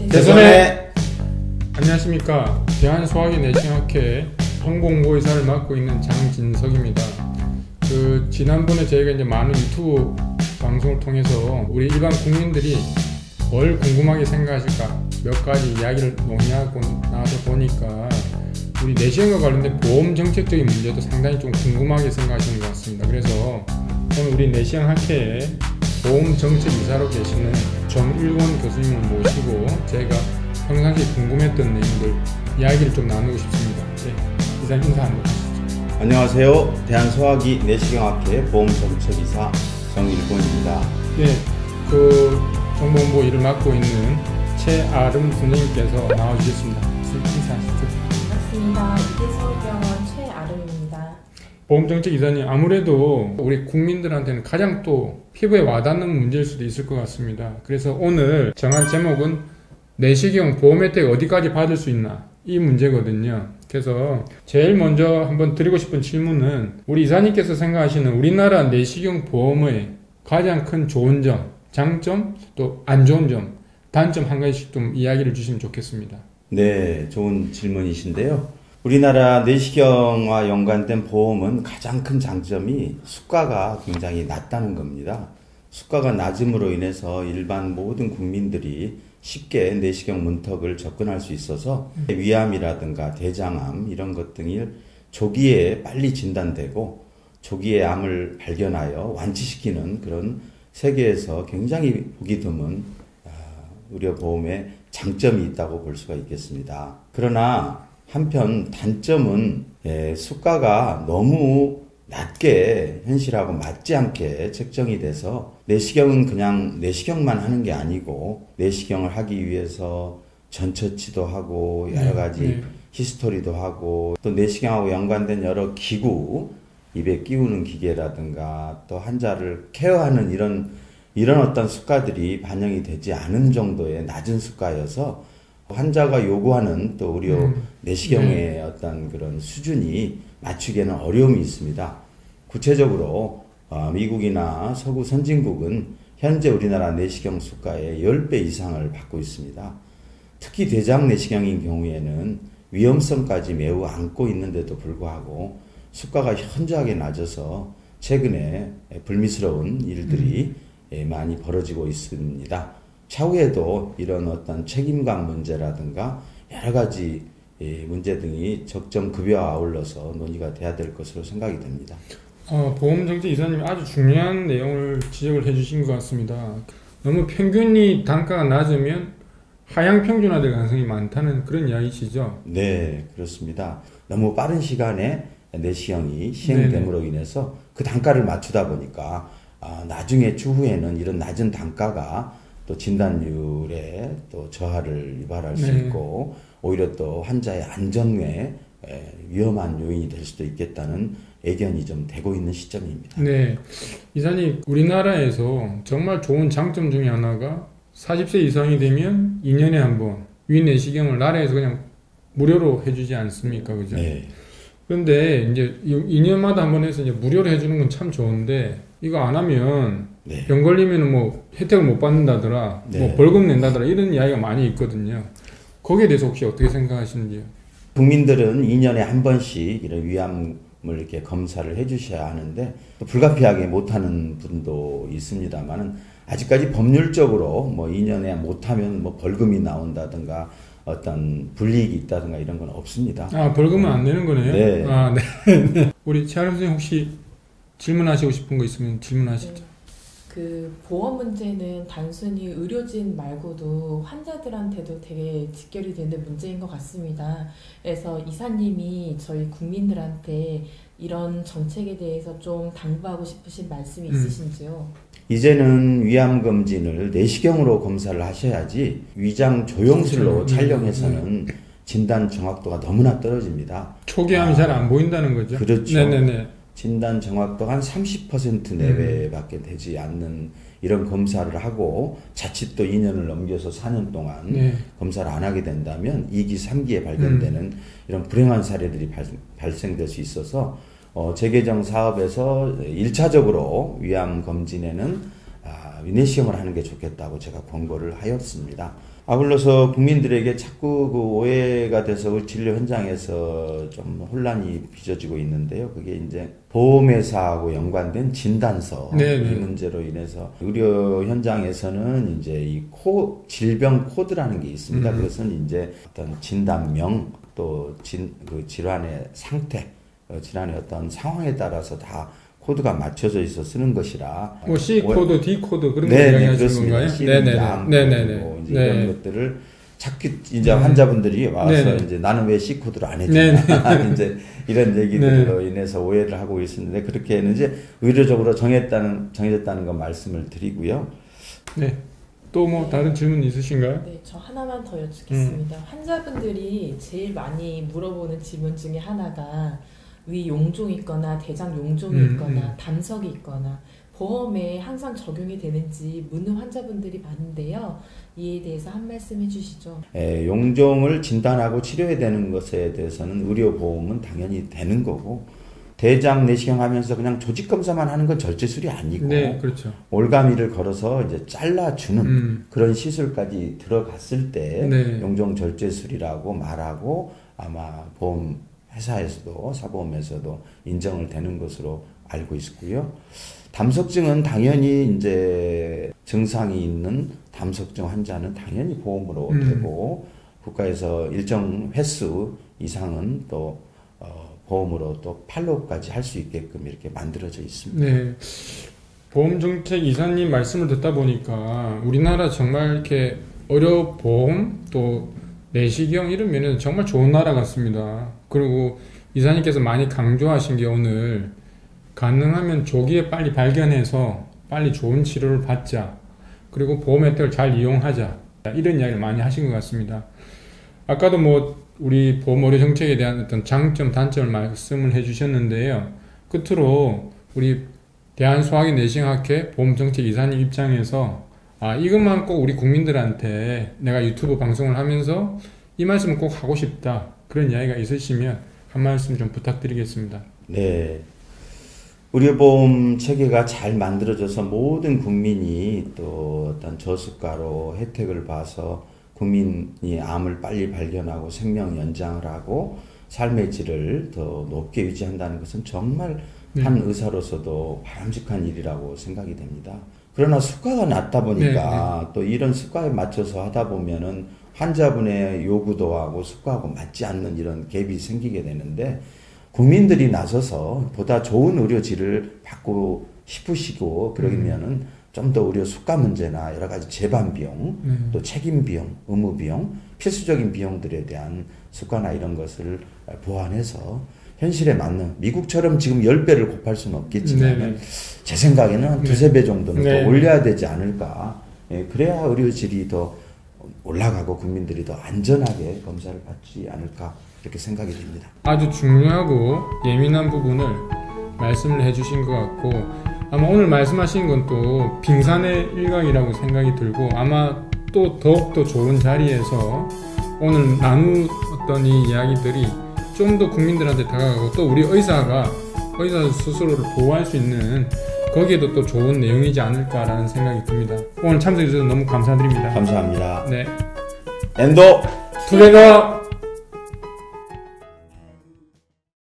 대선에 안녕하십니까. 대한소화기 내시경학회 홍보의사를 맡고 있는 장진석입니다. 지난번에 저희가 이제 많은 유튜브 방송을 통해서 우리 일반 국민들이 뭘 궁금하게 생각하실까 몇 가지 이야기를 논의하고 나서 보니까 우리 내시경과 관련된 보험 정책적인 문제도 상당히 좀 궁금하게 생각하시는 것 같습니다. 그래서 오늘 우리 내시경학회에 보험 정책 이사로 계시는 정일원 교수님을 모시고 저희가 평상시에 궁금했던 내용들 이야기를 좀 나누고 싶습니다. 네, 이사님 인사 한번 하시죠. 안녕하세요. 대한소화기 내시경학회 보험정책이사 정일권입니다. 네, 정보홍보 일을 맡고 있는 최아름 선생님께서 나와주셨습니다. 인사하시죠. 반갑습니다. 이대서울병원 최아름입니다. 보험정책 이사님, 아무래도 우리 국민들한테는 가장 또 피부에 와닿는 문제일 수도 있을 것 같습니다. 그래서 오늘 정한 제목은 내시경 보험 혜택 어디까지 받을 수 있나, 이 문제거든요. 그래서 제일 먼저 한번 드리고 싶은 질문은 우리 이사님께서 생각하시는 우리나라 내시경 보험의 가장 큰 좋은 점, 장점, 또 안 좋은 점, 단점 한 가지씩 좀 이야기를 주시면 좋겠습니다. 네, 좋은 질문이신데요. 우리나라 내시경과 연관된 보험은 가장 큰 장점이 수가가 굉장히 낮다는 겁니다. 수가가 낮음으로 인해서 일반 모든 국민들이 쉽게 내시경 문턱을 접근할 수 있어서 위암이라든가 대장암 이런 것 등을 조기에 빨리 진단되고 조기에 암을 발견하여 완치시키는 그런 세계에서 굉장히 보기 드문 의료보험의 장점이 있다고 볼 수가 있겠습니다. 그러나 한편 단점은 수가가 너무 낮게 현실하고 맞지 않게 책정이 돼서 내시경은 그냥 내시경만 하는 게 아니고 내시경을 하기 위해서 전처치도 하고 여러 가지 히스토리도 하고 또 내시경하고 연관된 여러 기구, 입에 끼우는 기계라든가 또 환자를 케어하는 이런 어떤 수가들이 반영이 되지 않은 정도의 낮은 수가여서 환자가 요구하는 또 의료 내시경의 어떤 그런 수준이 맞추기에는 어려움이 있습니다. 구체적으로 미국이나 서구 선진국은 현재 우리나라 내시경 수가의 10배 이상을 받고 있습니다. 특히 대장 내시경인 경우에는 위험성까지 매우 안고 있는데도 불구하고 수가가 현저하게 낮아서 최근에 불미스러운 일들이 많이 벌어지고 있습니다. 차후에도 이런 어떤 책임감 문제라든가 여러 가지 문제 등이 적정 급여와 아울러서 논의가 돼야 될 것으로 생각이 됩니다. 보험정책 이사님이 아주 중요한 내용을 지적을 해주신 것 같습니다. 너무 평균이 단가가 낮으면 하향 평준화될 가능성이 많다는 그런 이야기시죠? 네, 그렇습니다. 너무 빠른 시간에 내시경이 시행됨으로 인해서 그 단가를 맞추다 보니까 나중에 추후에는 이런 낮은 단가가 또 진단율에 또 저하를 유발할 수 있고 오히려 또 환자의 안전에 위험한 요인이 될 수도 있겠다는 의견이 좀 되고 있는 시점입니다. 네, 이사님, 우리나라에서 정말 좋은 장점 중에 하나가 40세 이상이 되면 2년에 한 번 위내시경을 나라에서 그냥 무료로 해주지 않습니까? 그죠? 네. 그런데 이제 2년마다 한 번 해서 이제 무료로 해주는 건 참 좋은데 이거 안 하면 병 걸리면 뭐 혜택을 못 받는다더라, 뭐 벌금 낸다더라 이런 이야기가 많이 있거든요. 거기에 대해서 혹시 어떻게 생각하시는지요? 국민들은 2년에 한 번씩 이런 위암을 이렇게 검사를 해주셔야 하는데 또 불가피하게 못하는 분도 있습니다만은 아직까지 법률적으로 뭐 2년에 못하면 뭐 벌금이 나온다든가 어떤 불이익이 있다든가 이런 건 없습니다. 벌금은 안 내는 거네요? 네. 네. 우리 최아름 선생님 혹시 질문하시고 싶은 거 있으면 질문하시죠. 그 보험 문제는 단순히 의료진 말고도 환자들한테도 되게 직결이 되는 문제인 것 같습니다. 그래서 이사님이 저희 국민들한테 이런 정책에 대해서 좀 당부하고 싶으신 말씀이 있으신지요? 이제는 위암검진을 내시경으로 검사를 하셔야지 위장 조영술로 촬영해서는 진단 정확도가 너무나 떨어집니다. 초기암이 잘 안 보인다는 거죠? 그렇죠. 네네네. 진단 정확도가 한 30% 내외밖에 되지 않는 이런 검사를 하고 자칫 또 2년을 넘겨서 4년 동안 검사를 안 하게 된다면 2기, 3기에 발견되는 이런 불행한 사례들이 발생될 수 있어서 재개정 사업에서 1차적으로 위암 검진에는 내시경을 하는 게 좋겠다고 제가 권고를 하였습니다. 아울러서 국민들에게 자꾸 그 오해가 돼서 진료 현장에서 좀 혼란이 빚어지고 있는데요. 그게 이제 보험회사하고 연관된 진단서 이 문제로 인해서 의료 현장에서는 이제 이 질병 코드라는 게 있습니다. 그것은 이제 어떤 진단명 또 그 질환의 상태, 질환의 어떤 상황에 따라서 다 코드가 맞춰져 있어 쓰는 것이라. 뭐 C 코드, D 코드 그런 거 네, 이야기하시는 건가요? 네네네. 이런 것들을 자꾸 이제 환자분들이 와서 이제 나는 왜 C 코드를 안 해주나 이제 이런 얘기들로 인해서 오해를 하고 있었는데 그렇게는 이제 의료적으로 정해졌다는 거 말씀을 드리고요. 네. 또 뭐 다른 질문 있으신가요? 네, 저 하나만 더 여쭙겠습니다. 환자분들이 제일 많이 물어보는 질문 중에 하나가 위 용종이 있거나 대장 용종이 있거나 담석이 있거나 보험에 항상 적용이 되는지 묻는 환자분들이 많은데요. 이에 대해서 한 말씀 해주시죠. 용종을 진단하고 치료해야 되는 것에 대해서는 의료보험은 당연히 되는 거고 대장 내시경 하면서 그냥 조직 검사만 하는 건 절제술이 아니고 그렇죠. 올가미를 걸어서 이제 잘라주는 그런 시술까지 들어갔을 때 용종 절제술이라고 말하고 아마 보험 회사에서도 사보험에서도 인정을 되는 것으로 알고 있고요. 담석증은 당연히 이제 증상이 있는 담석증 환자는 당연히 보험으로 되고 국가에서 일정 횟수 이상은 또 보험으로 또 팔로우까지 할 수 있게끔 이렇게 만들어져 있습니다. 네. 보험정책 이사님 말씀을 듣다 보니까 우리나라 정말 이렇게 의료보험 또 내시경 이런 면에서 정말 좋은 나라 같습니다. 그리고 이사님께서 많이 강조하신 게 오늘 가능하면 조기에 빨리 발견해서 빨리 좋은 치료를 받자. 그리고 보험 혜택을 잘 이용하자. 이런 이야기를 많이 하신 것 같습니다. 아까도 뭐 우리 보험 의료 정책에 대한 어떤 장점, 단점을 말씀을 해주셨는데요. 끝으로 우리 대한소화기 내시경학회 보험정책 이사님 입장에서 이것만 꼭 우리 국민들한테 내가 유튜브 방송을 하면서 이 말씀을 꼭 하고 싶다. 그런 이야기가 있으시면 한 말씀 좀 부탁드리겠습니다. 네. 의료보험 체계가 잘 만들어져서 모든 국민이 또 어떤 저수가로 혜택을 봐서 국민이 암을 빨리 발견하고 생명 연장을 하고 삶의 질을 더 높게 유지한다는 것은 정말 한 의사로서도 바람직한 일이라고 생각이 됩니다. 그러나 수가가 낮다 보니까 또 이런 수가에 맞춰서 하다 보면은 환자분의 요구도하고 수가하고 맞지 않는 이런 갭이 생기게 되는데 국민들이 나서서 보다 좋은 의료질을 받고 싶으시고 그러면은 좀 더 의료 수가 문제나 여러 가지 재반 비용, 또 책임 비용, 의무 비용, 필수적인 비용들에 대한 수가나 이런 것을 보완해서 현실에 맞는 미국처럼 지금 10배를 곱할 수는 없겠지만 제 생각에는 한 두세 배 정도는 더 올려야 되지 않을까. 그래야 의료질이 더 올라가고 국민들이 더 안전하게 검사를 받지 않을까 이렇게 생각이 됩니다. 아주 중요하고 예민한 부분을 말씀을 해주신 것 같고 아마 오늘 말씀하신 건 또 빙산의 일각이라고 생각이 들고 아마 또 더욱더 좋은 자리에서 오늘 나누었던 이 이야기들이 좀 더 국민들한테 다가가고 또 우리 의사 스스로를 보호할 수 있는 거기에도 또 좋은 내용이지 않을까라는 생각이 듭니다. 오늘 참석해 주셔서 너무 감사드립니다. 감사합니다. 네. 엔도 투게더